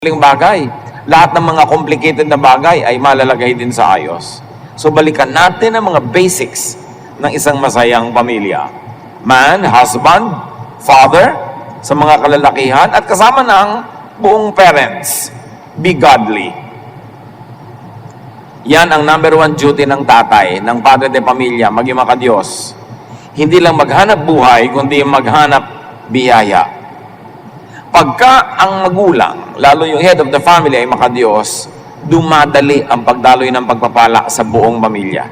bagay. Lahat ng mga complicated na bagay ay malalagay din sa ayos. So balikan natin ang mga basics ng isang masayang pamilya. Man, husband, father, sa mga kalalakihan, at kasama ng buong parents. Be godly. Yan ang number one duty ng tatay, ng padre de pamilya, maging makadiyos. Hindi lang maghanap buhay, kundi maghanap biyaya. Pagka ang magulang, lalo yung head of the family ay makadiyos, dumadali ang pagdaloy ng pagpapala sa buong pamilya.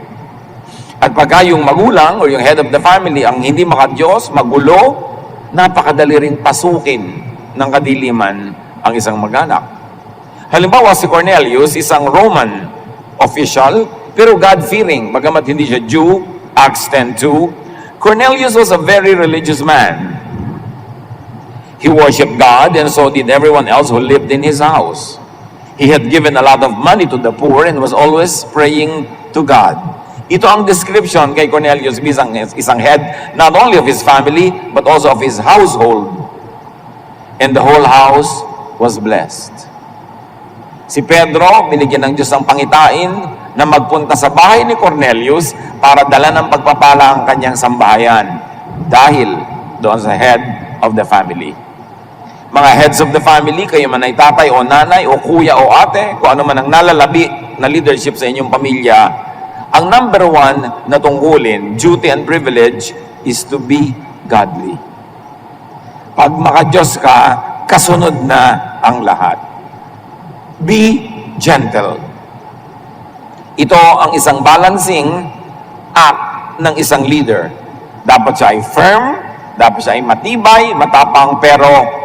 At pagka yung magulang o yung head of the family ang hindi makadiyos, magulo, napakadali rin pasukin ng kadiliman ang isang mag-anak. Halimbawa si Cornelius, isang Roman official, pero God-fearing, bagamat hindi siya Jew, Acts 10:2. Cornelius was a very religious man. He worshiped God, and so did everyone else who lived in his house. He had given a lot of money to the poor and was always praying to God. Ito ang description kay Cornelius bilang isang head, not only of his family, but also of his household. And the whole house was blessed. Si Pedro, binigyan ng Diyos ng pangitain na magpunta sa bahay ni Cornelius para dala ng pagpapala ang kanyang sambahayan dahil doon sa head of the family. Mga heads of the family, kayo man ay tatay o nanay o kuya o ate, kung ano man ang nalalabi na leadership sa inyong pamilya, ang number one na tungkulin, duty and privilege, is to be godly. Pag makadiyos ka, kasunod na ang lahat. Be gentle. Ito ang isang balancing act ng isang leader. Dapat siya ay firm, dapat siya ay matibay, matapang, pero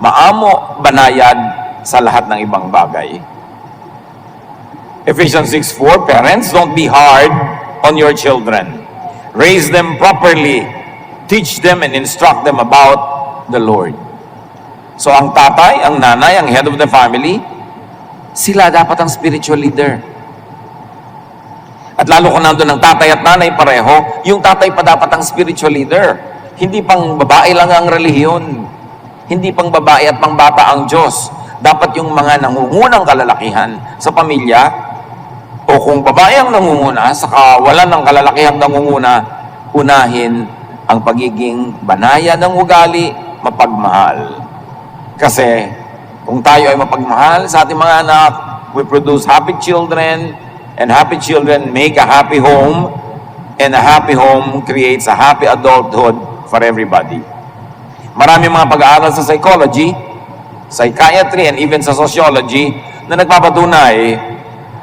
maamo, banayad sa lahat ng ibang bagay. Ephesians 6:4, parents, don't be hard on your children. Raise them properly. Teach them and instruct them about the Lord. So ang tatay, ang nanay, ang head of the family, sila dapat ang spiritual leader. At lalo kung nandun ang tatay at nanay pareho, yung tatay pa dapat ang spiritual leader. Hindi pang babae lang ang relihiyon. Hindi pang babae at pang bata ang Diyos. Dapat yung mga nangungunang kalalakihan sa pamilya, o kung babae ang nangunguna, saka wala ng kalalakihan nangunguna, unahin ang pagiging banaya ng ugali, mapagmahal. Kasi kung tayo ay mapagmahal sa ating mga anak, we produce happy children, and happy children make a happy home, and a happy home creates a happy adulthood for everybody. Marami mga pag-aaral sa psychology, psychiatry, and even sa sociology na nagpapatunay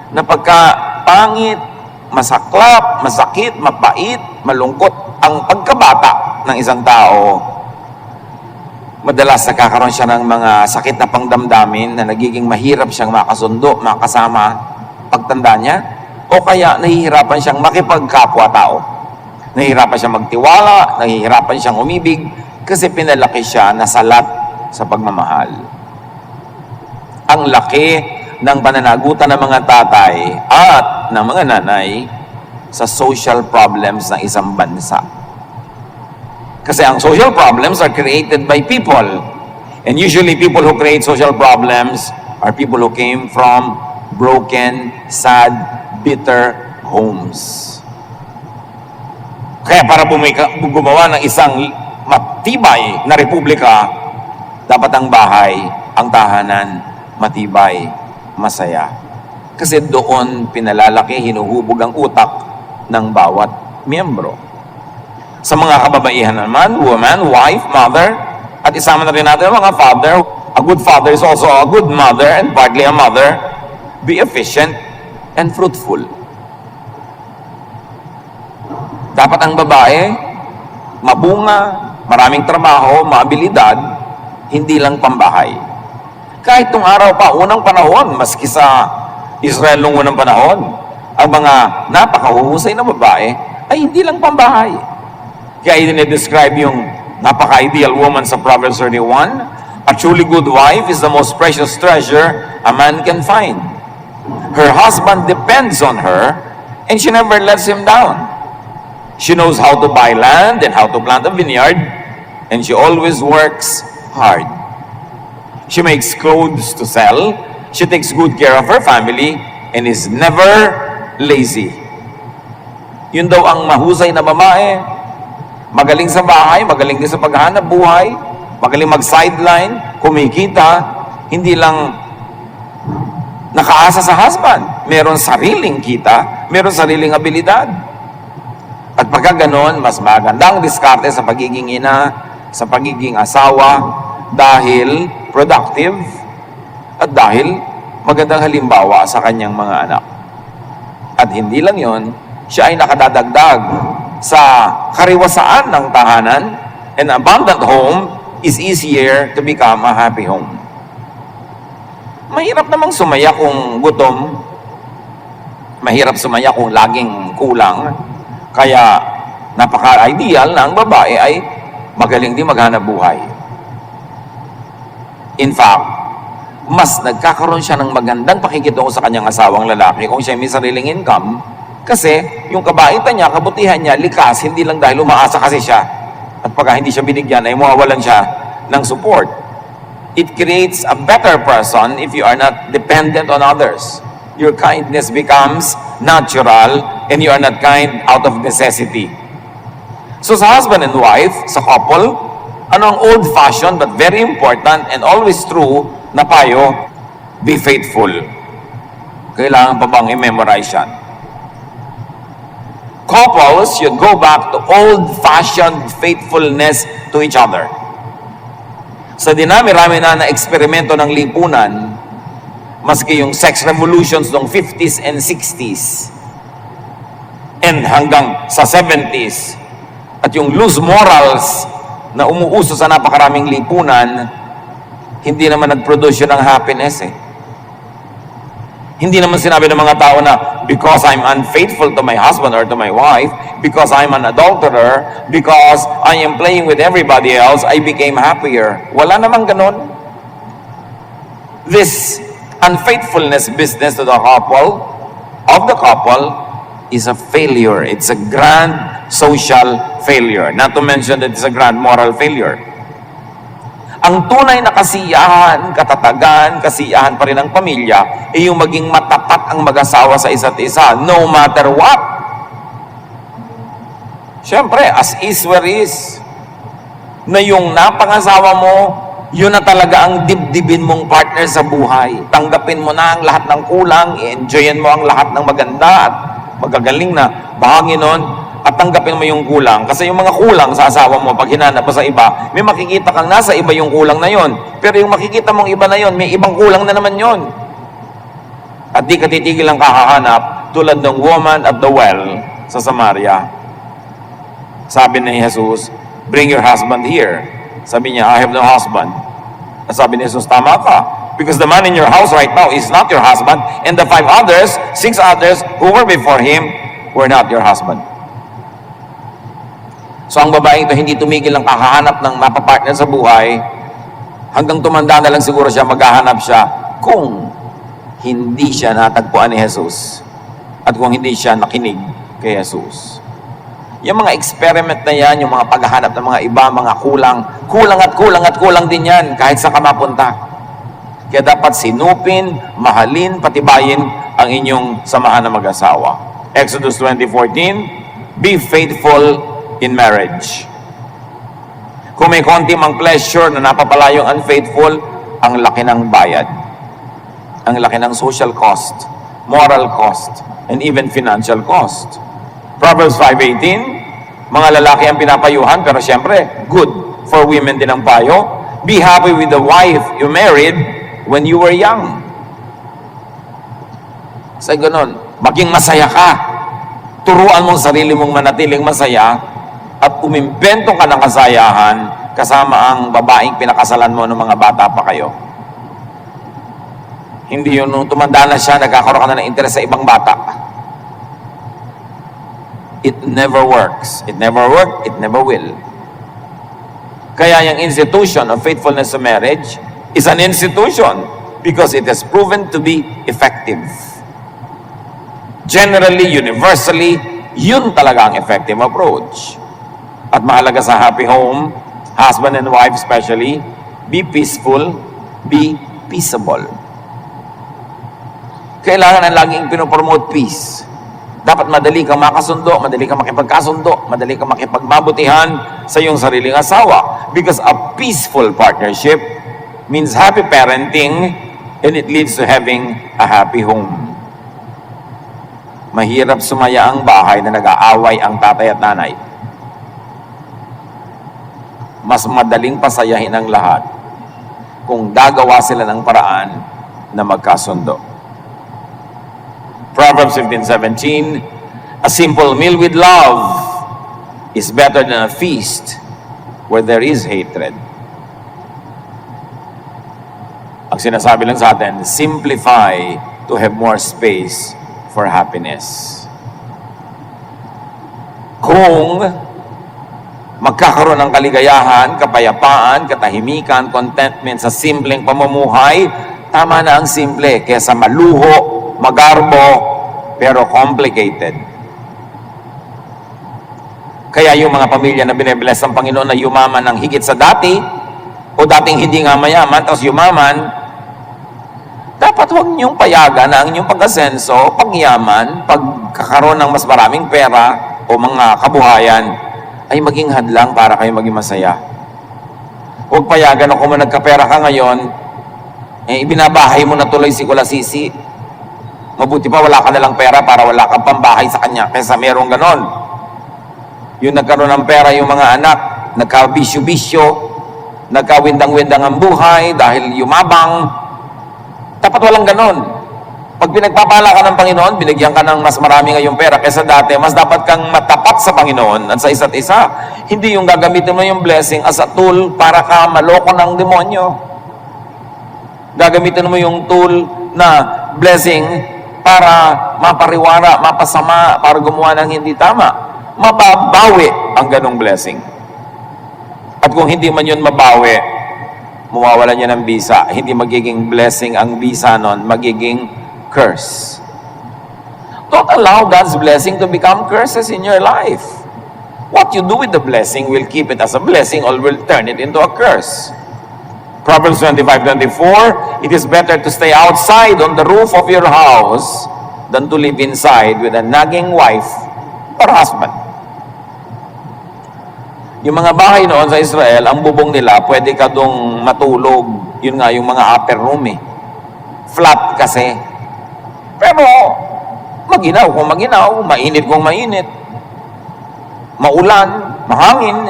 na pagka pangit, masaklap, masakit, mapait, malungkot ang pagkabata ng isang tao, madalas nakakaroon siya ng mga sakit na pangdamdamin na nagiging mahirap siyang makasundo, makasama pagtanda niya, o kaya nahihirapan siyang makipagkapwa-tao. Nahihirapan siyang magtiwala, nahihirapan siyang umibig, kasi pinalaki siya na salat sa pagmamahal. Ang laki ng pananagutan ng mga tatay at ng mga nanay sa social problems ng isang bansa. Kasi ang social problems are created by people. And usually people who create social problems are people who came from broken, sad, bitter homes. Kaya para gumawa ng isang matibay na republika, dapat ang bahay, ang tahanan, matibay, masaya. Kasi doon pinalalaki, hinuhubog ang utak ng bawat miyembro. Sa mga kababaihan naman, woman, wife, mother, at isama na rin natin ang mga father. A good father is also a good mother and partly a mother. Be efficient and fruitful. Dapat ang babae, mabunga, maraming trabaho, maabilidad, hindi lang pambahay. Kahit nung araw pa, unang panahon, maski sa Israel nung unang panahon, ang mga napakahuhusay na babae ay hindi lang pambahay. Kaya i-describe yung napaka-ideal woman sa Proverbs 31, a truly good wife is the most precious treasure a man can find. Her husband depends on her, and she never lets him down. She knows how to buy land and how to plant a vineyard, and she always works hard. She makes clothes to sell. She takes good care of her family and is never lazy. Yun daw ang mahusay na babae. Magaling sa bahay, magaling din sa paghahanap buhay, magaling mag-sideline, kumikita, hindi lang nakaasa sa husband. Meron sariling kita, meron sariling abilidad. At pagka ganon, mas magandang diskarte sa pagiging ina, sa pagiging asawa, dahil productive at dahil magandang halimbawa sa kanyang mga anak. At hindi lang yon, siya ay nakadadagdag sa kariwasaan ng tahanan. An abundant home is easier to become a happy home. Mahirap namang sumaya kung gutom. Mahirap sumaya kung laging kulang. Kaya napaka-ideal na ang babae ay magaling din maghanap buhay. In fact, mas nagkakaroon siya ng magandang pakikitungo sa kanyang asawang lalaki kung siya may sariling income, kasi yung kabaitan niya, kabutihan niya, likas, hindi lang dahil umaasa kasi siya. At pagka hindi siya binigyan, ay mawawalan siya ng support. It creates a better person if you are not dependent on others. Your kindness becomes natural and you are not kind out of necessity. So sa husband and wife, sa couple, ano ang old-fashioned but very important and always true na payo? Be faithful. Kailangan pa bang i-memorize yan? Couples should go back to old-fashioned faithfulness to each other. Sa dinami-rami na eksperimento ng lipunan, maski yung sex revolutions noong 50s and 60s, and hanggang sa 70s, at yung loose morals na umuuso sa napakaraming lipunan, hindi naman nag-produce yun ng happiness eh. Hindi naman sinabi ng mga tao na because I'm unfaithful to my husband or to my wife, because I'm an adulterer, because I am playing with everybody else, I became happier. Wala namang ganon. This unfaithfulness business to the couple, of the couple, is a failure. It's a grand social failure. Not to mention that it's a grand moral failure. Ang tunay na kasiyahan, katatagan, kasiyahan pa rin ng pamilya ay yung maging matapat ang mag-asawa sa isa't isa, no matter what. Siyempre, as is where is. Na yung napangasawa mo, yun na talaga ang dibdibin mong partner sa buhay. Tanggapin mo na ang lahat ng kulang, i-enjoyin mo ang lahat ng maganda at magagaling na bahagi nun, at tanggapin mo yung kulang. Kasi yung mga kulang sa asawa mo, pag hinanap mo sa iba, may makikita kang nasa iba yung kulang na yon. Pero yung makikita mong iba na yon, may ibang kulang na naman yon. At di ka titigil ang kakahanap, tulad ng woman at the well sa Samaria. Sabi ni Jesus, bring your husband here. Sabi niya, I have no husband. At sabi ni Jesus, tama ka. Because the man in your house right now is not your husband, and the 6 others who were before him were not your husband. So ang babae ito hindi tumigil ng kakahanap ng mapapartner sa buhay, hanggang tumanda na lang siguro siya, maghahanap siya kung hindi siya natagpuan ni Jesus at kung hindi siya nakinig kay Jesus. Yung mga experiment na yan, yung mga paghahanap ng mga iba, mga kulang din yan kahit sa ka mapunta. Kaya dapat sinupin, mahalin, patibayin ang inyong samahan ng mag-asawa. Exodus 20:14, be faithful in marriage. Kung may konti mang pleasure na napapalayong unfaithful, ang laki ng bayad. Ang laki ng social cost, moral cost, and even financial cost. Proverbs 5:18, mga lalaki ang pinapayuhan, pero siyempre, good for women din ang payo. Be happy with the wife you married when you were young. Sa ganun, maging masaya ka. Turuan mong sarili mong manatiling masaya at umimbento ka ng kasayahan kasama ang babaeng pinakasalan mo ng mga bata pa kayo. Hindi yun nung tumanda na siya, nagkakaroon ka na ng interes sa ibang bata. It never works. It never worked, it never will. Kaya yung institution of faithfulness to marriage is an institution because it has proven to be effective. Generally, universally, yun talaga ang effective approach. At mahalaga sa happy home, husband and wife especially, be peaceful, Be peaceable. Kailangan ang laging pinopromote peace. Dapat madali kang makasundo, madali kang makipagkasundo, madali kang makipagbabutihan sa iyong sariling asawa. Because a peaceful partnership means happy parenting and it leads to having a happy home. Mahirap sumaya ang bahay na nag-aaway ang tatay at nanay. Mas madaling pasayahin ang lahat kung gagawa sila ng paraan na magkasundo. Proverbs 15:17, a simple meal with love is better than a feast where there is hatred. Ang sinasabi lang sa atin, simplify to have more space for happiness. Kung magkakaroon ng kaligayahan, kapayapaan, katahimikan, contentment sa simpleng pamumuhay, tama na ang simple kesa maluho, magarbo, pero complicated. Kaya yung mga pamilya na binibless ng Panginoon na yumaman ng higit sa dati, o dating hindi nga mayaman, tapos yumaman, dapat huwag niyong payagan na ang inyong pag-asenso, pagyaman, pagkakaroon ng mas maraming pera o mga kabuhayan, ay maging hadlang para kayo maging masaya. Huwag payagan na kung nagkapera ka ngayon, ibinabahay mo na tuloy si Kulasisi. Mabuti pa wala ka nalang pera para wala kang pambahay sa kanya kaysa merong ganon. Yung nagkaroon ng pera yung mga anak, nagka-bisyo-bisyo, nagka-windang-windang ang buhay dahil yumabang. Dapat walang ganon. Pag pinagpapala ka ng Panginoon, binigyan ka ng mas marami ngayong pera kaysa dati, mas dapat kang matapat sa Panginoon at sa isa't isa. Hindi yung gagamitin mo yung blessing as a tool para ka maloko ng demonyo. Gagamitin mo yung tool na blessing para mapariwara, mapasama, para gumawa ng hindi tama. Mababawi ang ganong blessing. At kung hindi man yun mabawi, mawawalan niya ng visa. Hindi magiging blessing ang visa nun, magiging curse. Don't allow God's blessing to become curses in your life. What you do with the blessing will keep it as a blessing or will turn it into a curse. Proverbs 25:24, it is better to stay outside on the roof of your house than to live inside with a nagging wife or husband. Yung mga bahay noon sa Israel, ang bubong nila, pwede ka dong matulog. Yun nga, yung mga upper room Flat kasi. Pero, maginaw kung maginaw, mainit kung mainit. Maulan, mahangin.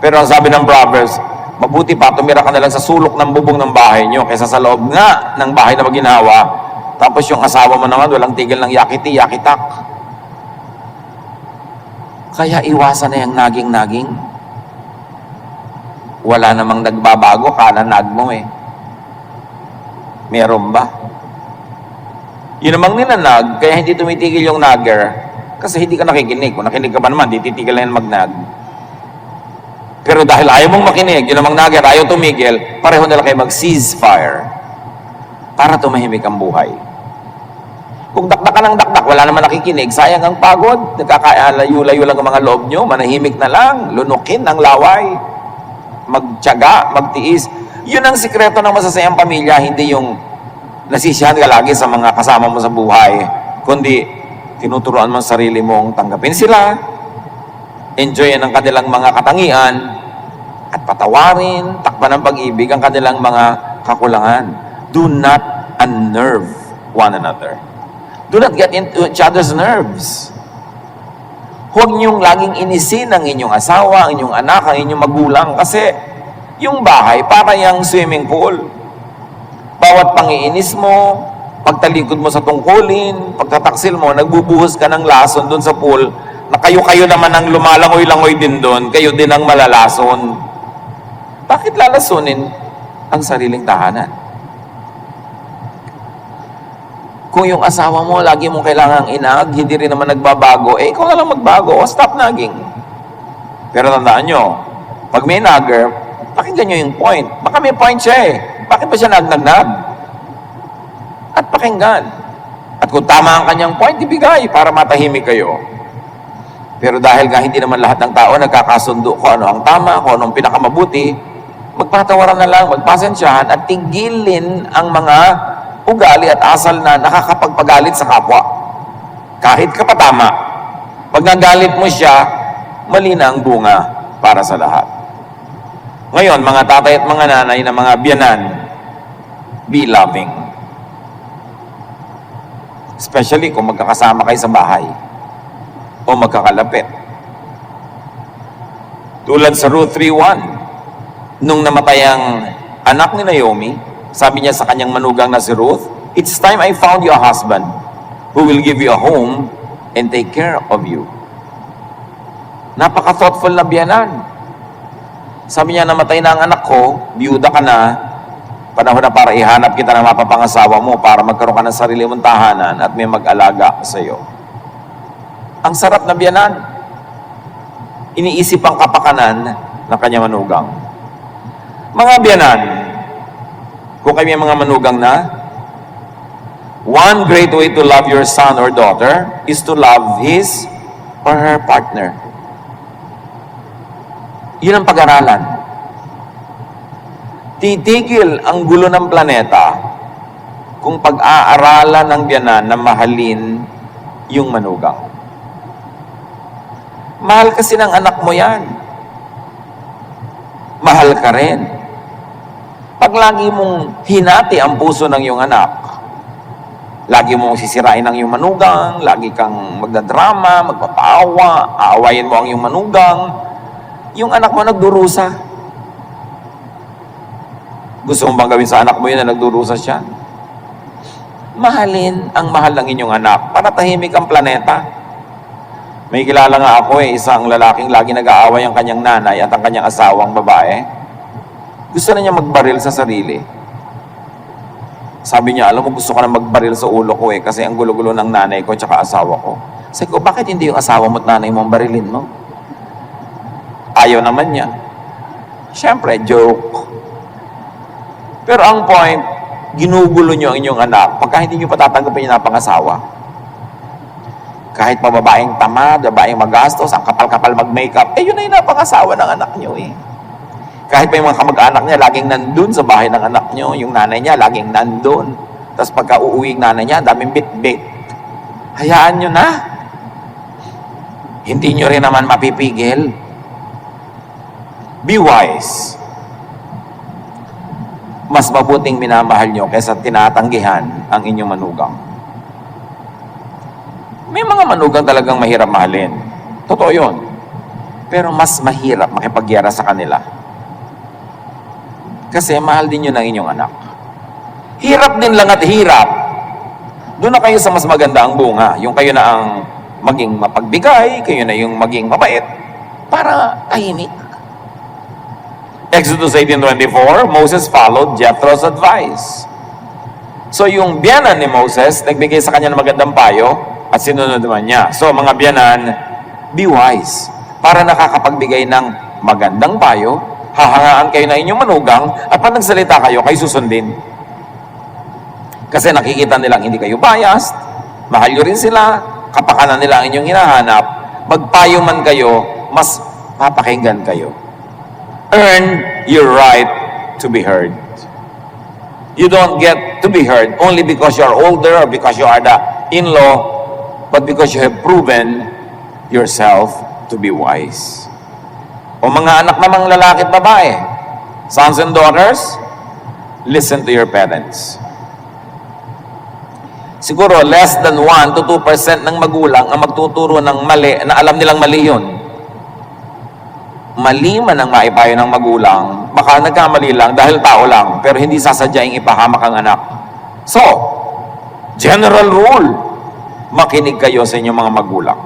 Pero ang sabi ng Proverbs, mabuti pa, tumira ka na lang sa sulok ng bubong ng bahay nyo kaysa sa loob nga ng bahay na maginawa. Tapos yung asawa mo naman, walang tigil ng yakiti, yakitak. Kaya iwasan na yung naging-naging. Wala namang nagbabago, kalanag mo Meron ba? Yun namang ninanag, kaya hindi tumitigil yung nagger, kasi hindi ka nakikinig. Kung nakinig ka pa naman, di titigil na yung magnag. Pero dahil ayaw mong makinig, yun namang nagger, ayaw tumigil, pareho nila kayo mag-ceasefire para tumahimik ang buhay. Kung dakdak ka ng dakdak, wala naman nakikinig, sayang ang pagod, nagkakalayo-layo lang ang mga loob nyo, manahimik na lang, lunukin ang laway, magtiyaga, magtiis. Yun ang sikreto ng masasayang pamilya, hindi yung nasisiyahan ka lagi sa mga kasama mo sa buhay, kundi tinuturuan mo ang sarili mong tanggapin sila, enjoyin ang kanilang mga katangian, at patawarin, takpan ng pag-ibig ang kanilang mga kakulangan. Do not unnerve one another. Do not get into each other's nerves. Huwag niyong laging inisin ang inyong asawa, ang inyong anak, ang inyong magulang, kasi yung bahay para yung swimming pool. Bawat pangiinis mo, pagtalikod mo sa tungkulin, pagtataksil mo, nagbubuhos ka ng lason doon sa pool, na kayo-kayo naman ang lumalangoy-langoy din doon, kayo din ang malalason. Bakit lalasunin ang sariling tahanan? Kung yung asawa mo, lagi mong kailangang inag, hindi rin naman nagbabago, ikaw na lang magbago, stop nagging. Pero tandaan nyo, pag may nagger, pakinggan nyo yung point. Baka may point siya Bakit pa siya nag-nag? At pakinggan. At kung tama ang kanyang point, ibigay para matahimik kayo. Pero dahil nga hindi naman lahat ng tao nagkakasundo kung ano ang tama, kung ano ang pinakamabuti, magpatawaran na lang, magpasensyahan at tigilin ang mga ugali at asal na nakakapagpagalit sa kapwa. Kahit ka pa tama, pag nagalit mo siya, mali na ang bunga para sa lahat. Ngayon, mga tatay at mga nanay na mga biyanan, be loving. Especially kung magkakasama kayo sa bahay o magkakalapit. Tulad sa Ruth 3:1, nung namatay ang anak ni Naomi, sabi niya sa kanyang manugang na si Ruth, "It's time I found you a husband who will give you a home and take care of you." Napaka-thoughtful na biyanan. Sabi niya, namatay na ang anak ko, biyuda ka na, panahon na para ihanap kita ng mapapangasawa mo para magkaroon ka ng sarili mong tahanan at may mag-alaga sa iyo. Ang sarap na biyanan. Iniisip ang kapakanan ng kanyang manugang. Mga biyanan, kung kayo may mga manugang na, one great way to love your son or daughter is to love his or her partner. Yun ang pag-aralan. Titigil ang gulo ng planeta kung pag-aaralan ng biyanan na mahalin yung manugang. Mahal kasi ng anak mo yan. Mahal ka rin. Pag lagi mong hinati ang puso ng iyong anak, lagi mong sisirain ang iyong manugang, lagi kang magdadrama, magpapaawa, aawayin mo ang iyong manugang, yung anak mo nagdurusa. Gusto mong bang gawin sa anak mo yun na nagdurusa siya? Mahalin ang mahal ng inyong anak para tahimik ang planeta. May kilala nga ako isang lalaking lagi nag-aaway ang kanyang nanay at ang kanyang asawang babae. Gusto na niya magbaril sa sarili. Sabi niya, alam mo, gusto ko na magbaril sa ulo ko kasi ang gulo-gulo ng nanay ko at asawa ko. Sabi ko, bakit hindi yung asawa mo at nanay mo ang barilin mo? Ayaw naman niya. Siyempre, joke. Pero ang point, ginugulo niyo ang inyong anak pagka hindi niyo patatanggapin yung napangasawa. Kahit pa babaeng tamad, babaeng magastos, ang kapal-kapal mag-makeup, yun na yung napangasawa ng anak niyo Kahit pa yung mga kamag-anak niya, laging nandun sa bahay ng anak niyo, yung nanay niya, laging nandun. Tapos pagka uuwi nanay niya, daming bit-bit. Hayaan niyo na. Hindi niyo rin naman mapipigil. Be wise. Mas mabuting minamahal niyo kaysa tinatanggihan ang inyong manugang. May mga manugang talagang mahirap mahalin. Totoo yun. Pero mas mahirap makipagyara sa kanila. Kasi mahal din yun ang inyong anak. Hirap din lang at hirap. Doon na kayo sa mas maganda ang bunga. Yung kayo na ang maging mapagbigay, kayo na yung maging mabait, para tahimik. Exodus 18:24, Moses followed Jethro's advice. So yung biyanan ni Moses, nagbigay sa kanya ng magandang payo at sinunod naman niya. So mga biyanan, be wise. Para nakakapagbigay ng magandang payo, hahangaan kayo na inyong manugang at pag nagsalita kayo, kayo susundin. Kasi nakikita nilang hindi kayo biased, mahal nyo rin sila, kapakanan nila ang inyong hinahanap, magpayo man kayo, mas papakinggan kayo. Earn your right to be heard. You don't get to be heard only because you are older or because you are the in-law, but because you have proven yourself to be wise. O mga anak namang lalaki at babae, sons and daughters, listen to your parents. Siguro less than 1 to 2% ng magulang ang magtuturo ng mali na alam nilang mali yun. Mali man ang maipayo ng magulang, baka nagkamali lang dahil tao lang, pero hindi sasadyaing ipahamak ang anak. So, general rule, makinig kayo sa inyong mga magulang.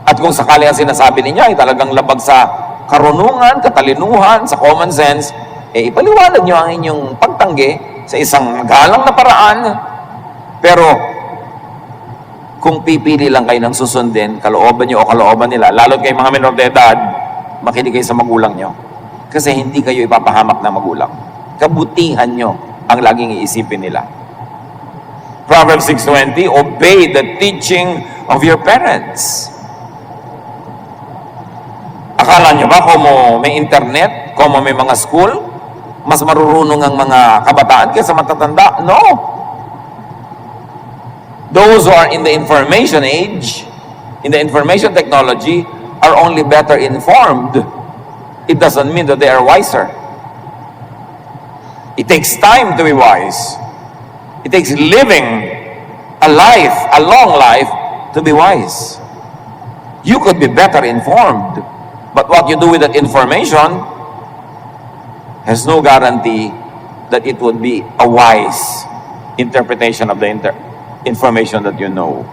At kung sakali ang sinasabi ninyo ay talagang labag sa karunungan, katalinuhan, sa common sense, ipaliwanag nyo ang inyong pagtanggi sa isang galang na paraan. Pero, kung pipili lang kayo ng susundin, kalooban nyo o kalooban nila, lalo kayo mga menor de edad, makinig kayo sa magulang nyo. Kasi hindi kayo ipapahamak na magulang. Kabutihan nyo ang laging iisipin nila. Proverbs 6:20, obey the teaching of your parents. Akala nyo ba kung may internet, Como may mga school, mas marurunong ang mga kabataan kaysa matatanda. No. Those who are in the information age, in the information technology, are only better informed. It doesn't mean that they are wiser. It takes time to be wise. It takes living a life, a long life, to be wise. You could be better informed, but what you do with that information has no guarantee that it would be a wise interpretation of the information that you know.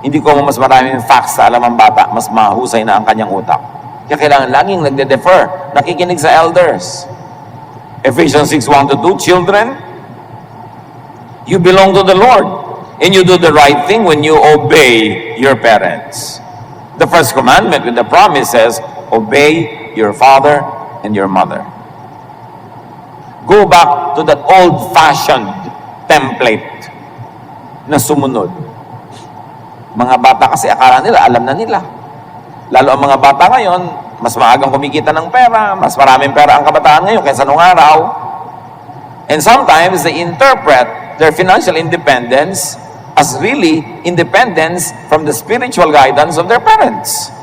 Hindi ko mas maraming facts sa alam ang bata, mas mahusay na ang kanyang utak. Kaya kailangan laging nagde-defer, nakikinig sa elders. Ephesians 6:1-2, children, you belong to the Lord, and you do the right thing when you obey your parents. The first commandment with the promise says, obey your father and your mother. Go back to that old-fashioned template na sumunod. Mga bata kasi akala nila, alam na nila. Lalo ang mga bata ngayon, mas maagang kumikita ng pera, mas maraming pera ang kabataan ngayon kaysa nung araw. And sometimes they interpret their financial independence as really independence from the spiritual guidance of their parents.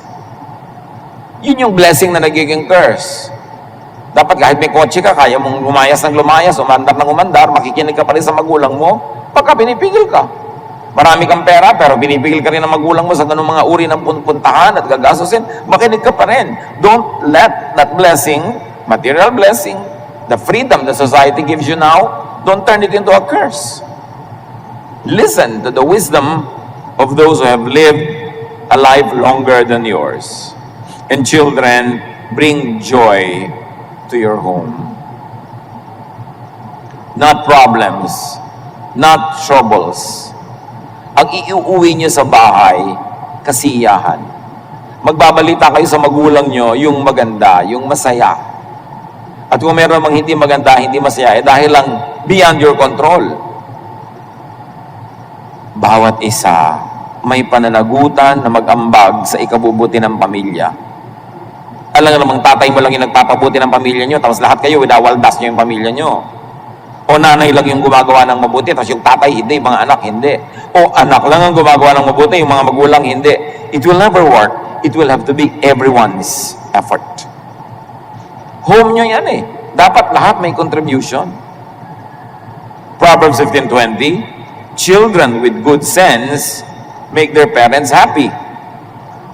Yun yung blessing na nagiging curse. Dapat kahit may kotse ka, kaya mong lumayas ng lumayas, umandar ng umandar, makikinig ka pa rin sa magulang mo, pagka pinipigil ka. Marami kang pera, pero pinipigil ka rin ng magulang mo sa ganung mga uri ng puntahan at gagastusin, makinig ka pa rin. Don't let that blessing, material blessing, the freedom the society gives you now, don't turn it into a curse. Listen to the wisdom of those who have lived a life longer than yours. And children, bring joy to your home. Not problems, not troubles. Ang iuuwi niyo sa bahay, kasiyahan. Magbabalita kayo sa magulang niyo yung maganda, yung masaya. At kung meron mang hindi maganda, hindi masaya, dahil lang beyond your control. Bawat isa may pananagutan na mag-ambag sa ikabubuti ng pamilya. Alam namang tatay mo lang yung nagpapabuti ng pamilya nyo, tapos lahat kayo, widawaldas nyo yung pamilya nyo. O nanay lang yung gumagawa ng mabuti, tapos yung tatay hindi, mga anak hindi. O anak lang ang gumagawa ng mabuti, yung mga magulang hindi. It will never work. It will have to be everyone's effort. Home nyo yan eh. Dapat lahat may contribution. Proverbs 15:20, children with good sense make their parents happy,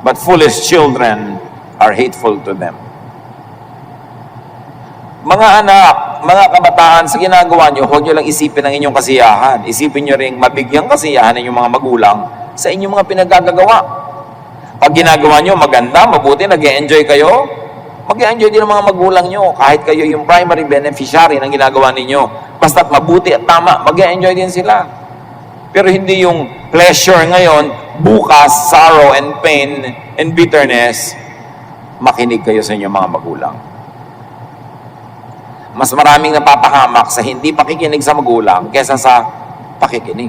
but foolish children are hateful to them. Mga anak, mga kabataan, sa ginagawa nyo, huwag nyo lang isipin ang inyong kasiyahan. Isipin nyo rin mabigyang kasiyahan ng inyong mga magulang sa inyong mga pinagagagawa. Pag ginagawa nyo maganda, mabuti, nag-e-enjoy kayo, mag-e-enjoy din ng mga magulang nyo. Kahit kayo yung primary beneficiary ng ginagawa ninyo. Basta't mabuti at tama, mag-e-enjoy din sila. Pero hindi yung pleasure ngayon, bukas, sorrow and pain and bitterness, makinig kayo sa inyong mga magulang. Mas maraming napapahamak sa hindi pakikinig sa magulang kesa sa pakikinig.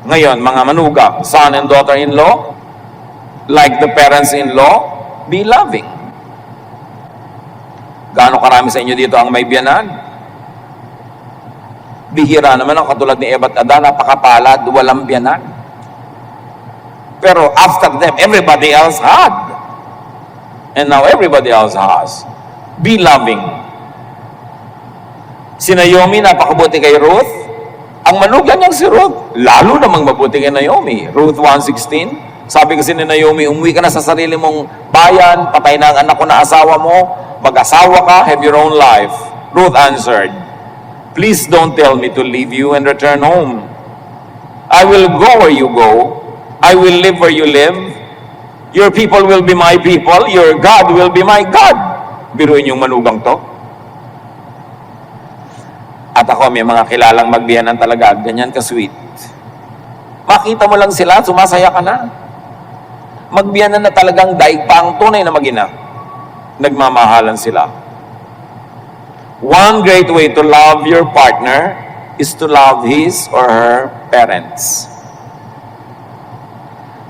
Ngayon, mga manugang, son and daughter-in-law, like the parents-in-law, be loving. Gaano karami sa inyo dito ang may biyanan? Bihira naman ang katulad ni Eva at Adan, napakapalad, walang biyanan. Pero after them, everybody else had. And now everybody else has. Be loving. Si Naomi, napakabuti kay Ruth. Ang manugang niyang si Ruth, lalo namang mabuti kay Naomi. Ruth 1:16, sabi kasi ni Naomi, umuwi ka na sa sarili mong bayan, patay na ang anak ko na asawa mo, mag-asawa ka, have your own life. Ruth answered, please don't tell me to leave you and return home. I will go where you go. I will live where you live. Your people will be my people. Your God will be my God. Biruin yung manugang to. At ako, may mga kilalang magbiyanan talaga. Ganyan ka-sweet. Makita mo lang sila, sumasaya ka na. Magbiyanan na talagang daig pa ang tunay na mag-ina. Nagmamahalan sila. One great way to love your partner is to love his or her parents.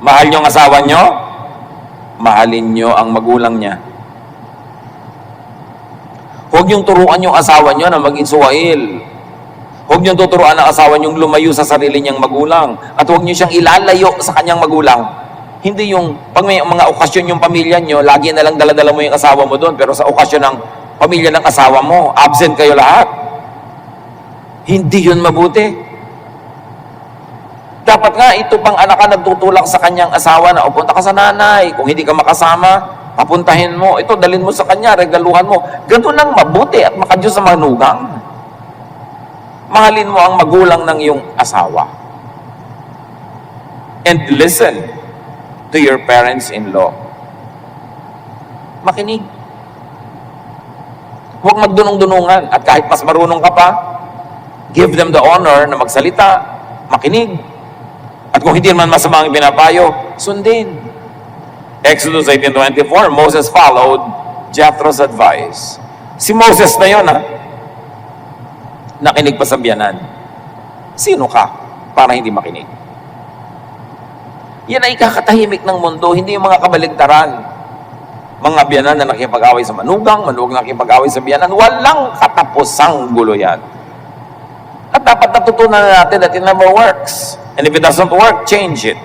Mahal nyo ang asawa nyo? Mahalin nyo ang magulang niya. Huwag niyong turuan yung asawa niyo na maging suwail. Huwag niyong tuturuan ang asawa niyong lumayo sa sarili niyang magulang. At huwag niyo siyang ilalayo sa kanyang magulang. Hindi yung, pag may mga okasyon yung pamilya niyo, lagi na lang daladala mo yung asawa mo doon, pero sa okasyon ng pamilya ng asawa mo, absent kayo lahat. Hindi yun mabuti. Dapat nga, ito pang anak ka nagtutulak sa kanyang asawa na, o punta ka sa nanay, kung hindi ka makasama, papuntahin mo, ito, dalhin mo sa kanya, regaluhan mo. Ganun ang mabuti at makadiyos sa manugang. Mahalin mo ang magulang ng iyong asawa. And listen to your parents-in-law. Makinig. Huwag magdunong-dunungan. At kahit mas marunong ka pa, give them the honor na magsalita, makinig. At kung hindi naman masama ang pinapayo, sundin. Exodus 18:24, Moses followed Jethro's advice. Si Moses na yun, nakinig pa sa biyanan. Sino ka para hindi makinig? Yan ay kakatahimik ng mundo, hindi yung mga kabaligtaran. Mga biyanan na nakipag-away sa manugang, manugang nakipag-away sa biyanan, walang katapusang gulo yan. At dapat natutunan natin that it never works. And if it doesn't work, change it.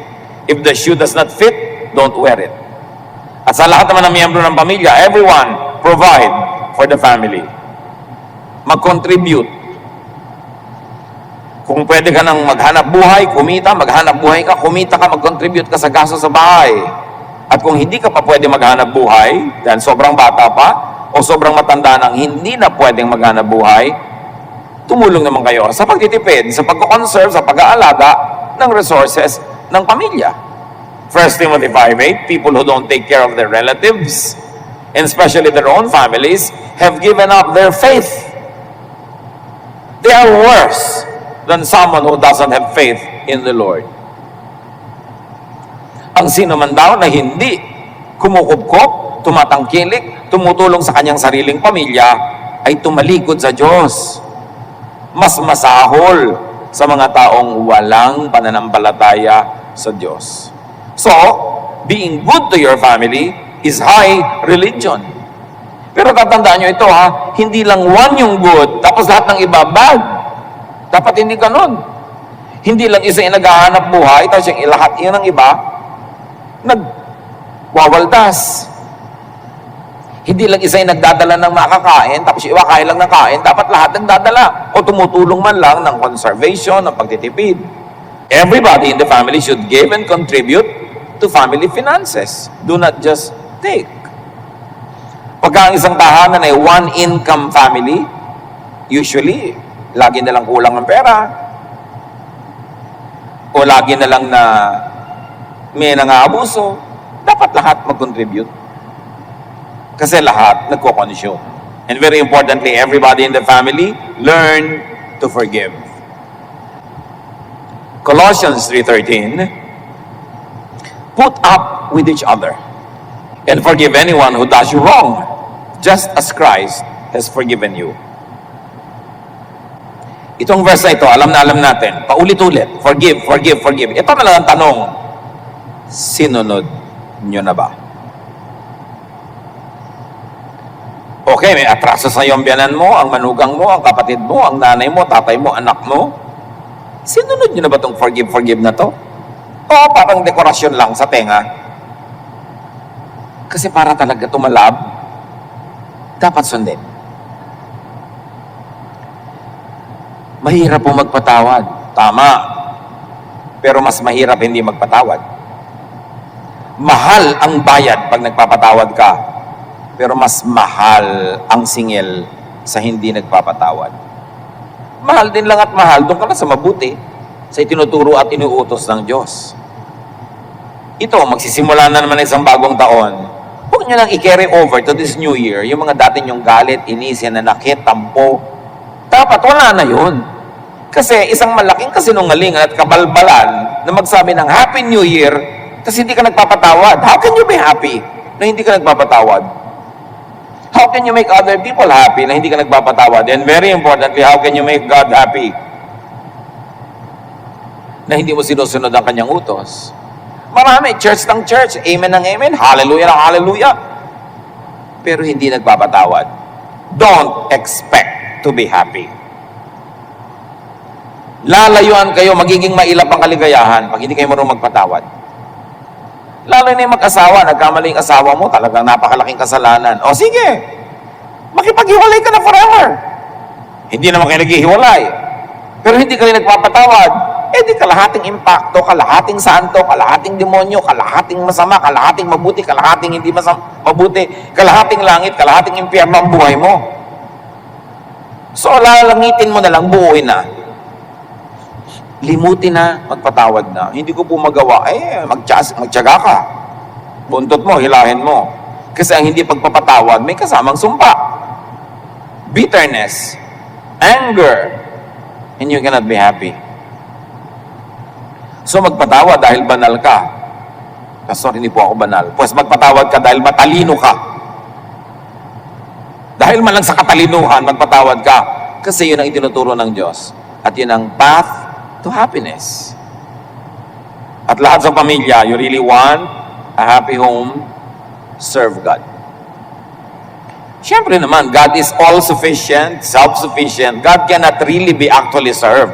If the shoe does not fit, don't wear it. At sa lahat naman ng miyembro ng pamilya, everyone provide for the family. Mag-contribute. Kung pwede ka nang maghanap buhay, kumita, maghanap buhay ka, kumita ka, mag-contribute ka sa gasto sa bahay. At kung hindi ka pa pwede maghanap buhay, dahil sobrang bata pa, o sobrang matanda nang hindi na pwedeng maghanap buhay, tumulong naman kayo sa pagtitipid, sa pagko-conserve, sa pag-aalaga ng resources ng pamilya. 1 Timothy 5:8, people who don't take care of their relatives, and especially their own families, have given up their faith. They are worse than someone who doesn't have faith in the Lord. Ang sino man daw na hindi kumukupkop, tumatangkilik, tumutulong sa kanyang sariling pamilya, ay tumalikod sa Diyos. Mas masahol sa mga taong walang pananampalataya sa Diyos. So, being good to your family is high religion. Pero tatandaan nyo ito hindi lang one yung good, tapos lahat ng iba bad. Dapat hindi ganun. Hindi lang isa yung naghahanap buhay, tapos yung lahat yun ng iba, nagwawaldas. Hindi lang isa yung nagdadala ng makakain, tapos yung iba kain lang ng kain, dapat lahat nagdadala. O tumutulong man lang ng conservation, ng pagtitipid. Everybody in the family should give and contribute to family finances. Do not just take. Pagka ang isang tahanan ay one-income family, usually, lagi na lang kulang ng pera. O lagi na lang na may nangaabuso. Dapat lahat mag-contribute. Kasi lahat nagko-consume. And very importantly, everybody in the family, learn to forgive. Colossians 3:13, put up with each other and forgive anyone who does you wrong, just as Christ has forgiven you. Itong verse na ito, alam natin, paulit-ulit, forgive, forgive, forgive. Ito na lang ang tanong, sinunod nyo na ba? Okay, may atraso sa iyong biyanan mo, ang manugang mo, ang kapatid mo, ang nanay mo, tatay mo, anak mo. Sinunod nyo na ba itong forgive, forgive na to? O parang dekorasyon lang sa tenga? Kasi para talaga tumalab, dapat sundin. Mahirap po magpatawad. Tama. Pero mas mahirap hindi magpatawad. Mahal ang bayad pag nagpapatawad ka. Pero mas mahal ang singil sa hindi nagpapatawad. Mahal din lang at mahal, doon ka na sa mabuti, sa itinuturo at inuutos ng Diyos. Ito, magsisimula na naman isang bagong taon. Huwag nyo lang i-carry over to this new year, yung mga dati nyong galit, inis, nanakit, tampo. Dapat wala na yun. Kasi isang malaking kasinungalingan at kabalbalan na magsabi ng Happy New Year, tapos hindi ka nagpapatawad. How can you be happy na hindi ka nagpapatawad? How can you make other people happy na hindi ka nagpapatawad? And very importantly, how can you make God happy na hindi mo sinusunod ang kanyang utos? Marami, church ng church, amen ng amen, hallelujah ng hallelujah. Pero hindi nagpapatawad. don't expect to be happy. Lalayuan kayo, magiging mailap ang kaligayahan pag hindi kayo marunong magpatawad. Lalo na yung mag-asawa, nagkamali yung asawa mo, talagang napakalaking kasalanan. O sige, makipaghiwalay ka na forever. Hindi naman kayo naghihiwalay. Pero hindi kayo nagpapatawad. Eh di kalahating impacto, kalahating santo, kalahating demonyo, kalahating masama, kalahating mabuti, kalahating hindi mabuti, kalahating langit, kalahating impyerno ang buhay mo. So lalangitin mo na lang, buuin na. Limutin na, magpatawad na. Hindi ko po magawa, magtiyaga ka. Buntot mo, hilahin mo. Kasi ang hindi pagpapatawad, may kasamang sumpa. Bitterness, anger, and you cannot be happy. So magpatawad dahil banal ka. Pastor, hindi po ako banal. Pues magpatawad ka dahil matalino ka. Dahil man lang sa katalinuhan, magpatawad ka. Kasi yun ang itinuturo ng Diyos. At yun ang path to happiness. At lahat sa pamilya, you really want a happy home, serve God. Siyempre naman, God is all-sufficient, self-sufficient. God cannot really be actually served.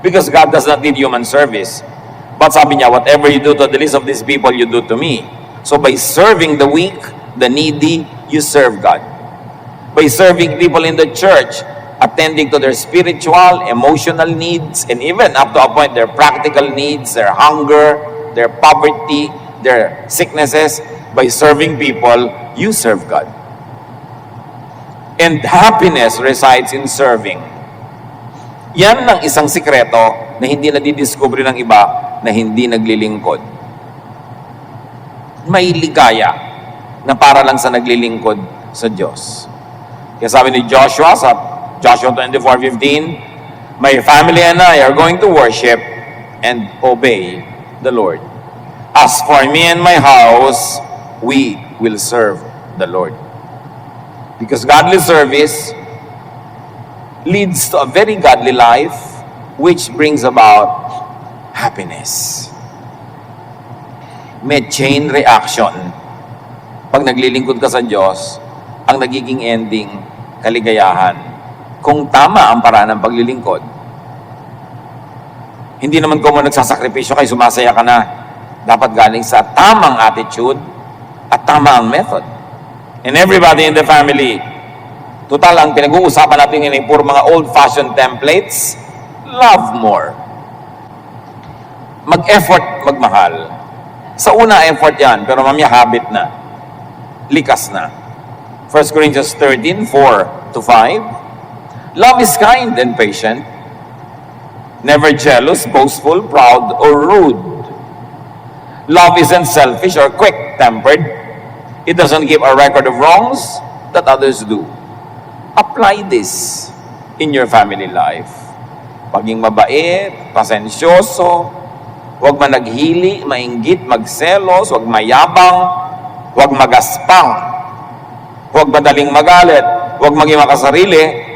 Because God does not need human service. But sabi niya, whatever you do to the least of these people, you do to me. So by serving the weak, the needy, you serve God. By serving people in the church, attending to their spiritual, emotional needs, and even up to a point, their practical needs, their hunger, their poverty, their sicknesses, by serving people, you serve God. And happiness resides in serving. Yan ang isang sikreto na hindi nadidiscover ng iba na hindi naglilingkod. May ligaya na para lang sa naglilingkod sa Diyos. Kaya sabi ni Joshua sa Joshua 24:15, my family and I are going to worship and obey the Lord. As for me and my house, we will serve the Lord. Because godly service leads to a very godly life, which brings about happiness. May chain reaction. Pag naglilingkod ka sa Diyos, ang nagiging ending, kaligayahan. Kung tama ang paraan ng paglilingkod. Hindi naman kung nagsasakripisyo kayo, sumasaya ka na. Dapat galing sa tamang attitude at tama ang method. And everybody in the family, total, ang pinag-uusapan natin ngayon ay puro mga old-fashioned templates. Love more. Mag-effort, magmahal. Sa una, effort yan, pero mamaya habit na. Likas na. 1 Corinthians 13:4-5. Love is kind and patient, never jealous, boastful, proud, or rude. Love isn't selfish or quick-tempered. It doesn't keep a record of wrongs that others do. Apply this in your family life. Paging mabait, pasensyoso, huwag managhili, mainggit, magselos, huwag mayabang, huwag magaspang, huwag madaling magalit, huwag maging makasarili,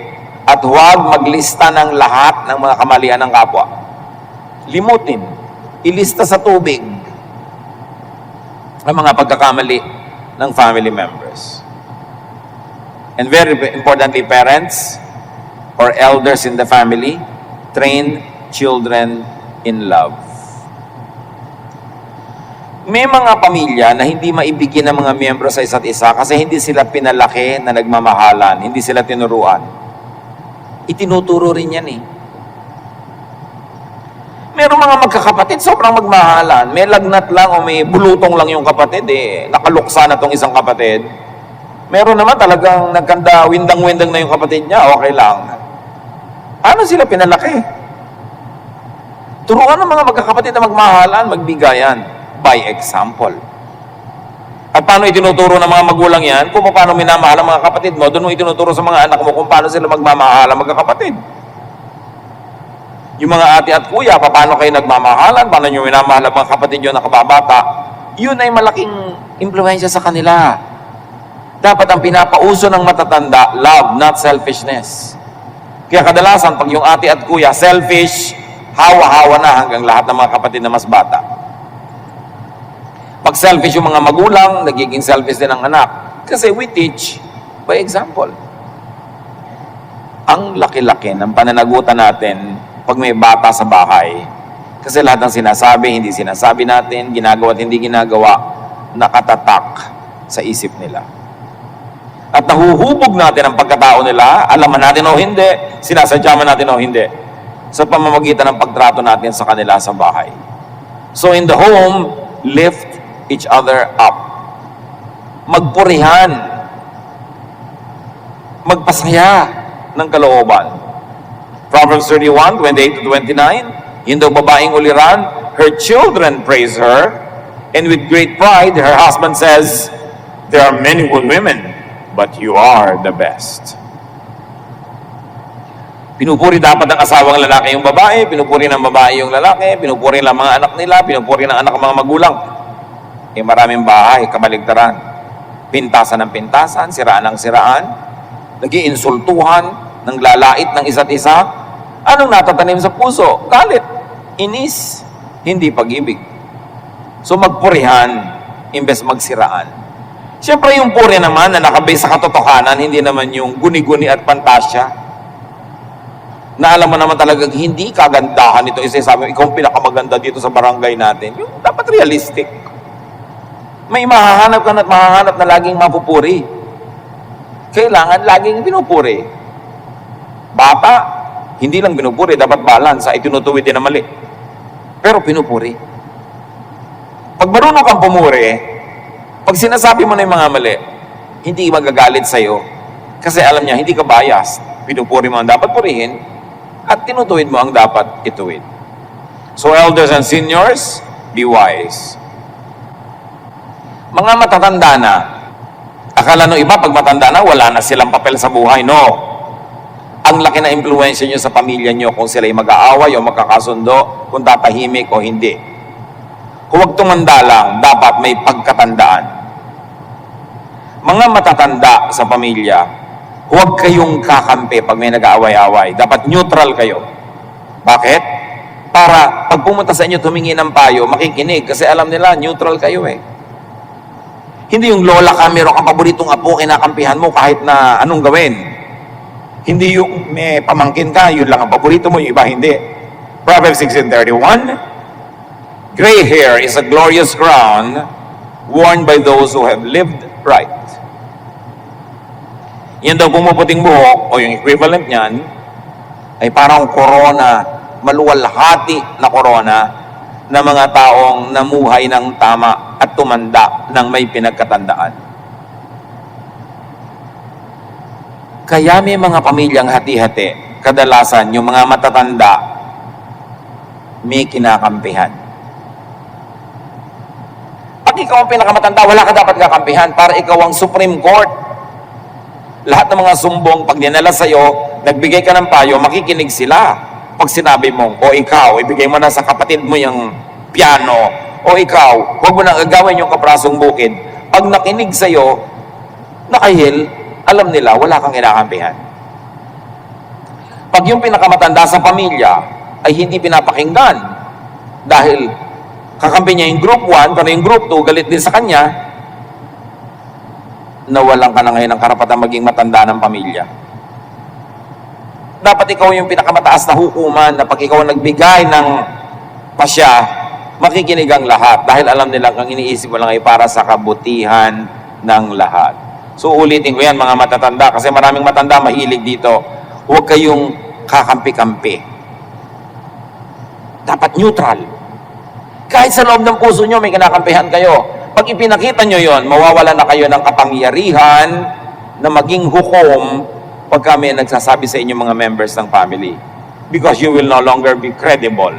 at huwag maglista ng lahat ng mga kamalian ng kapwa. Limutin, ilista sa tubig ang mga pagkakamali ng family members. And very importantly, parents or elders in the family, train children in love. May mga pamilya na hindi maibigin ng mga miyembro sa isa't isa kasi hindi sila pinalaki na nagmamahalan, hindi sila tinuruan. Itinuturo rin yan eh. Merong mga magkakapatid, sobrang magmahalan. May lagnat lang o may bulutong lang yung kapatid eh. Nakaluksa na tong isang kapatid. Meron naman talagang nagkanda, windang-windang na yung kapatid niya, okay lang. Paano sila pinalaki? Turuan ng mga magkakapatid na magmahalan, magbigayan. By example. At paano itinuturo ng mga magulang yan? Kung paano minamahal ang mga kapatid mo, doon mo itinuturo sa mga anak mo kung paano sila magmamahal ang magkakapatid. Yung mga ate at kuya, paano kayo nagmamahalan, paano nyo minamahal ang mga kapatid nyo na kababata, yun ay malaking impluensya sa kanila. Dapat ang pinapauso ng matatanda, love, not selfishness. Kaya kadalasan, pag yung ate at kuya, selfish, hawa-hawa na hanggang lahat ng mga kapatid na mas bata. Pag selfish yung mga magulang, nagiging selfish din ang anak. Kasi we teach by example. Ang laki-laki ng pananagutan natin pag may bata sa bahay. Kasi lahat ng sinasabi, hindi sinasabi natin, ginagawa at hindi ginagawa, nakatatak sa isip nila. At nahuhubog natin ang pagkatao nila, alaman natin o hindi, sinasadya man natin o hindi, sa pamamagitan ng pagtrato natin sa kanila sa bahay. So in the home, lift each other up. Magpurihan. Magpasaya ng kalooban. Proverbs 31, 28 to 29, yung daw babaeng uliran, her children praise her, and with great pride, her husband says, there are many good women, but you are the best. Pinupuri dapat ng asawang lalaki yung babae, pinupuri ng babae yung lalaki, pinupuri ng mga anak nila, pinupuri ng anak ng mga magulang. Eh maraming bahay, kabaligtaran. Pintasan ng pintasan, siraan ng siraan, nag-iinsultuhan, nang lalait ng isa't isa. Anong natatanim sa puso? Galit, inis, hindi pag-ibig. So magpurihan, imbes magsiraan. Siyempre yung puri naman na nakabase sa katotohanan, hindi naman yung guni-guni at pantasya. Na alam mo naman talagang hindi kagandahan ito. Isa sabi, ikaw ang pinakamaganda dito sa barangay natin. Yung dapat realistic. May mahahanap ka at mahahanap na laging mapupuri. Kailangan laging pinupuri. Bata, hindi lang pinupuri, dapat balance, ay tinutuwid din na mali. Pero pinupuri. Pag marunong kang pumuri, pag sinasabi mo na yung mga mali, hindi magagalit sa'yo. Kasi alam niya, hindi ka biased. Pinupuri mo ang dapat purihin, at tinutuwid mo ang dapat ituwid. So elders and seniors, be wise. Mga matatanda na, akala no iba, pag matanda na, wala na silang papel sa buhay. No. Ang laki na impluwensya nyo sa pamilya nyo kung sila'y mag-aaway o magkakasundo, kung tatahimik o hindi. Huwag tumanda lang, dapat may pagkatandaan. Mga matatanda sa pamilya, huwag kayong kakampi pag may nag-aaway-aaway. Dapat neutral kayo. Bakit? Para pag pumunta sa inyo tumingi ng payo, makikinig kasi alam nila, neutral kayo eh. Hindi yung lola ka, meron kang paboritong apo, kinakampihan mo kahit na anong gawin. Hindi yung may pamangkin ka, yun lang ang paborito mo, yung iba hindi. Proverbs 16:31, gray hair is a glorious crown worn by those who have lived right. Yan daw pumuputing buhok, o yung equivalent niyan, ay parang korona, maluwalhati na korona, na mga taong namuhay ng tama at tumanda ng may pinagkatandaan. Kaya may mga pamilyang hati-hati, kadalasan yung mga matatanda, may kinakampihan. Pag ikaw ang pinakamatanda, wala ka dapat kakampihan para ikaw ang Supreme Court. Lahat ng mga sumbong, pag dinala sa'yo, nagbigay ka ng payo, makikinig sila. Pag sinabi mo, o ikaw, ibigay mo na sa kapatid mo yung piano, o ikaw, huwag mo nang agawin yung kaprasong bukid. Pag nakinig sa'yo, nakahil, alam nila, wala kang kinakampihan. Pag yung pinakamatanda sa pamilya ay hindi pinapakinggan dahil kakampi niya yung group 1, pero yung group 2 galit din sa kanya, nawalan ka na ngayon ng karapatan maging matanda ng pamilya. Dapat ikaw yung pinakamataas na hukuman na pag ikaw nagbigay ng pasya, makikinig ang lahat dahil alam nila kang iniisip mo lang ay para sa kabutihan ng lahat. So ulitin ko yan mga matatanda kasi maraming matanda mahilig dito. Huwag kayong kakampi-kampi. Dapat neutral. Kahit sa loob ng puso nyo may kinakampihan kayo. Pag ipinakita nyo yon, mawawala na kayo ng kapangyarihan na maging hukom pag kami nagsasabi sa inyo mga members ng family. Because you will no longer be credible.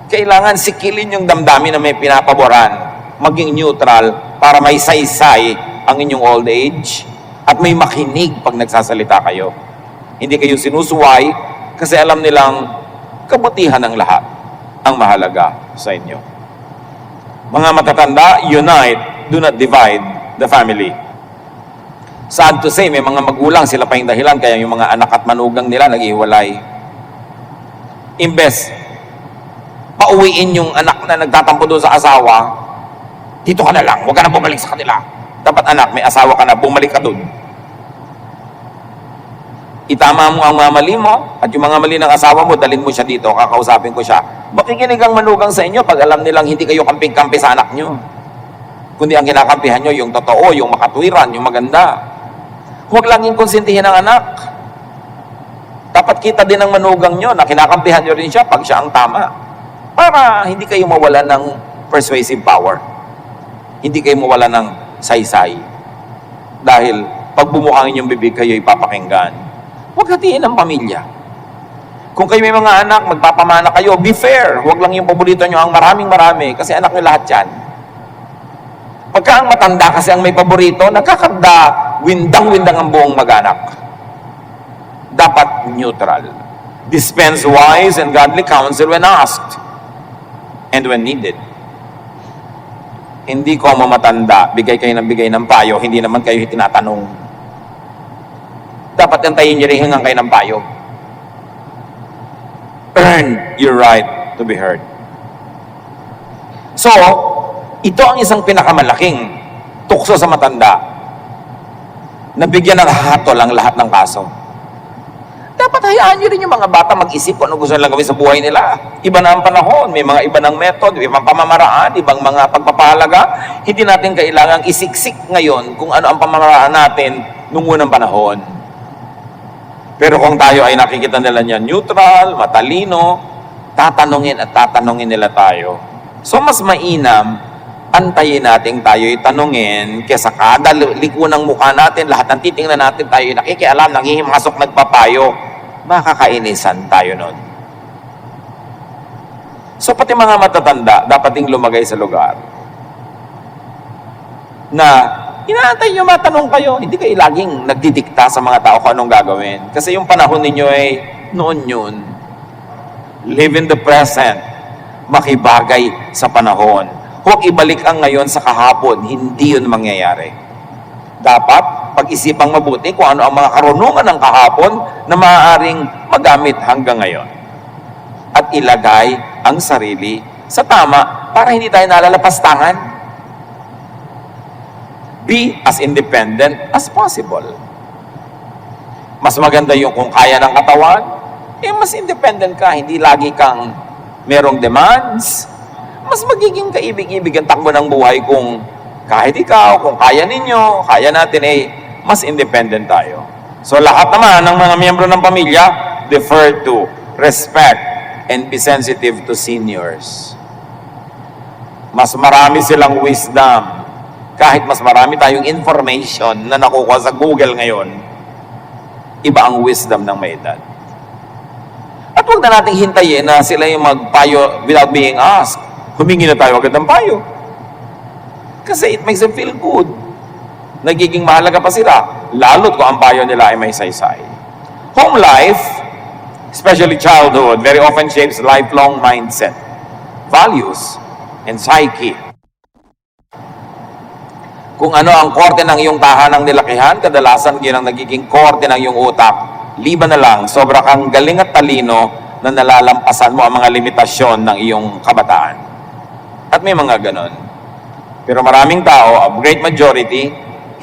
Kailangan sikilin yung damdamin na may pinapaboran. Maging neutral para may saysay ang inyong old age at may makinig pag nagsasalita kayo. Hindi kayo sinusuway kasi alam nilang kabutihan ng lahat ang mahalaga sa inyo. Mga matatanda, unite, do not divide the family. Sad to say, may mga magulang, sila pa yung dahilan kaya yung mga anak at manugang nila nag-iwalay. Imbes, pauwiin yung anak na nagtatampo doon sa asawa, dito ka na lang, huwag ka na bumalik sa kanila. Dapat anak, may asawa ka na, bumalik ka dun. Itama mo ang mga mali mo at yung mga mali ng asawa mo, dalhin mo siya dito, kakausapin ko siya. Makikinig ang manugang sa inyo pag alam nilang hindi kayo kamping-kampi sa anak nyo. Kundi ang kinakampihan nyo, yung totoo, yung makatwiran, yung maganda. Huwag lang yung konsintihin ng anak. Dapat kita din ng manugang nyo na kinakampihan nyo rin siya pag siya ang tama. Para hindi kayo mawala ng persuasive power. Hindi kayo mawala ng saysay. Dahil pag bumuhangin yung bibig, kayo ipapakinggan. Huwag hatiin ang pamilya. Kung kayo may mga anak, magpapamana kayo, be fair. Huwag lang yung paborito nyo ang maraming-marami kasi anak nyo lahat yan. Pagka ang matanda kasi ang may paborito, nagkakanda, windang-windang ang buong mag-anak. Dapat neutral. Dispense wise and godly counsel when asked and when needed. Hindi ko mamatanda, bigay kayo ng payo, hindi naman kayo tinatanong. Dapat antayin nyo rin hanggang kayo ng payo. Earn your right to be heard. So, ito ang isang pinakamalaking tukso sa matanda na bigyan ng hatol ang lahat ng kaso. Dapat hayaan nyo rin yung mga bata mag-isip kung ano gusto nilang gawin sa buhay nila. Iba na ang panahon, may mga iba ng method, ibang pamamaraan, ibang mga pagpapahalaga. Hindi natin kailangang isiksik ngayon kung ano ang pamamaraan natin nung unang panahon. Pero kung tayo ay nakikita nila niya neutral, matalino, tatanungin at tatanungin nila tayo. So mas mainam, antayin natin tayo'y tanungin kesa kada liko ng mukha natin, lahat ng titingnan natin tayo'y nakikialam, nangihimasok, nagpapayo. Makakainisan tayo nun. So pati mga matatanda, dapat ding lumagay sa lugar na inaantay nyo matanong kayo. Hindi kayo laging nagdidikta sa mga tao kung anong gagawin. Kasi yung panahon ninyo ay noon yun. Live in the present. Makibagay sa panahon. Huwag ibalik ang ngayon sa kahapon. Hindi yun mangyayari. Dapat pag-isipang mabuti kung ano ang mga karunungan ng kahapon na maaaring magamit hanggang ngayon. At ilagay ang sarili sa tama para hindi tayo nalalapastangan. Be as independent as possible. Mas maganda yung kung kaya ng katawan, mas independent ka, hindi lagi kang merong demands. Mas magiging kaibig-ibig ang takbo ng buhay kung kahit ikaw, kung kaya ninyo, kaya natin, mas independent tayo. So lahat naman ng mga miyembro ng pamilya, defer to, respect, and be sensitive to seniors. Mas marami silang wisdom. Kahit mas marami tayong information na nakukuha sa Google ngayon, iba ang wisdom ng may edad. At huwag na nating hintayin na sila yung magpayo without being asked. Humingi na tayo agad ng payo. Kasi it makes them feel good. Nagiging mahalaga pa sila, lalo't kung ang payo nila ay may saysay. Home life, especially childhood, very often shapes lifelong mindset, values, and psyche. Kung ano ang korte ng iyong tahanang nilakihan, kadalasan yun ang nagiging korte ng iyong utak. Liban na lang, sobra kang galing at talino na nalalampasan mo ang mga limitasyon ng iyong kabataan. At may mga ganon. Pero maraming tao, a great majority,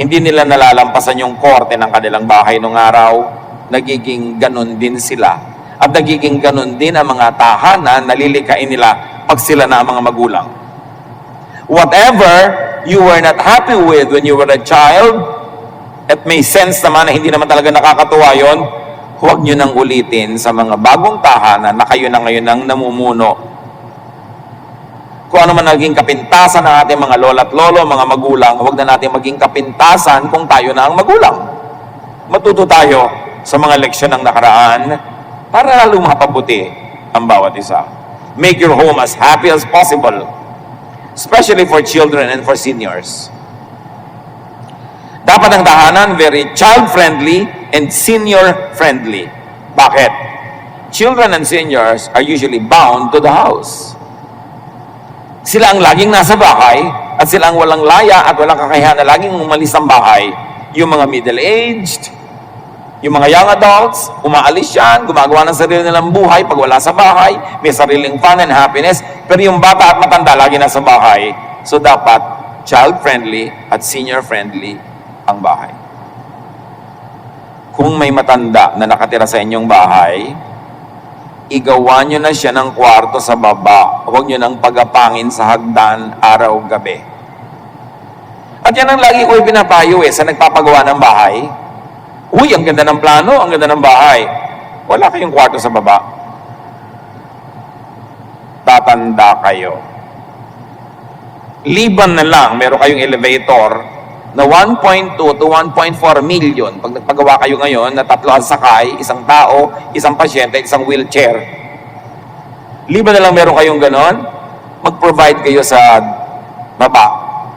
hindi nila nalalampasan yung korte ng kanilang bahay nung araw. Nagiging ganon din sila. At nagiging ganon din ang mga tahanan na lilikain nila pag sila na ang mga magulang. Whatever you were not happy with when you were a child, at may sense naman na hindi naman talaga nakakatuwa yun, huwag nyo nang ulitin sa mga bagong tahanan na kayo na ngayon ang namumuno. Kung ano man naging kapintasan ng ating mga lola at lolo, mga magulang, huwag na natin maging kapintasan kung tayo na ang magulang. Matuto tayo sa mga leksyon ng nakaraan para lalo mapabuti ang bawat isa. Make your home as happy as possible, especially for children and for seniors. Dapat ang tahanan very child-friendly and senior-friendly. Bakit? Children and seniors are usually bound to the house. Sila ang laging nasa bahay at sila ang walang laya at walang kakayahan na laging umalis ng bahay. Yung mga middle-aged, yung mga young adults, umaalis yan, gumagawa ng sarili nilang buhay pag wala sa bahay, may sariling fun and happiness, pero yung bata at matanda lagi nasa bahay. So dapat child-friendly at senior-friendly ang bahay. kung may matanda na nakatira sa inyong bahay, igawa nyo na siya ng kwarto sa baba. Huwag nyo nang pagapangin sa hagdan araw-gabi. At yan ang lagi ko ipinapayo sa nagpapagawa ng bahay. Uy, ang ganda ng plano, ang ganda ng bahay. Wala kayong kwarto sa baba. Tatanda kayo. Liban na lang, meron kayong elevator na 1.2 to 1.4 million. Pag nagpagawa kayo ngayon na 3 ang sakay, isang tao, isang pasyente, isang wheelchair. Liban na lang meron kayong ganon, mag-provide kayo sa baba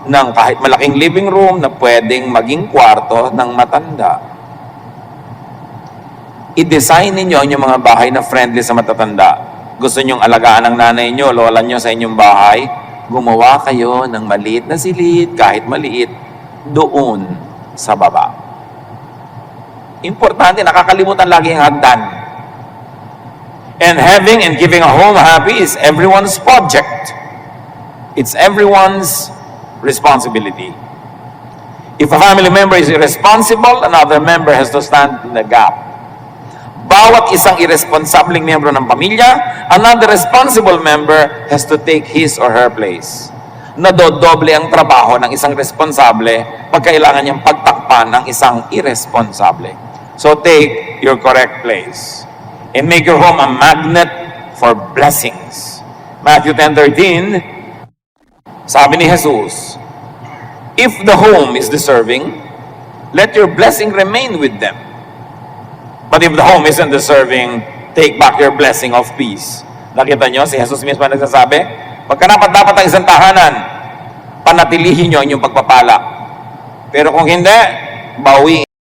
ng kahit malaking living room na pwedeng maging kwarto ng matanda. I-design ninyo yung mga bahay na friendly sa matatanda. Gusto nyong alagaan ng nanay nyo, lola nyo sa inyong bahay, gumawa kayo ng maliit na silid, kahit maliit, doon sa baba. Importante, nakakalimutan lagi ang hagdan. And having and giving a home happy is everyone's project. It's everyone's responsibility. If a family member is irresponsible, another member has to stand in the gap. Bawat isang irresponsibleng miyembro ng pamilya, another responsible member has to take his or her place. Nadodoble ang trabaho ng isang responsable pag kailangan niyang pagtakpan ng isang irresponsable. So take your correct place and make your home a magnet for blessings. Matthew 10:13, sabi ni Jesus, if the home is deserving, let your blessing remain with them. But if the home isn't deserving, take back your blessing of peace. Nakita nyo, si Jesus mismo nagsasabi, pagkarapat-dapat ang isang tahanan, panatilihin nyo ang inyong pagpapala. Pero kung hindi, bawiin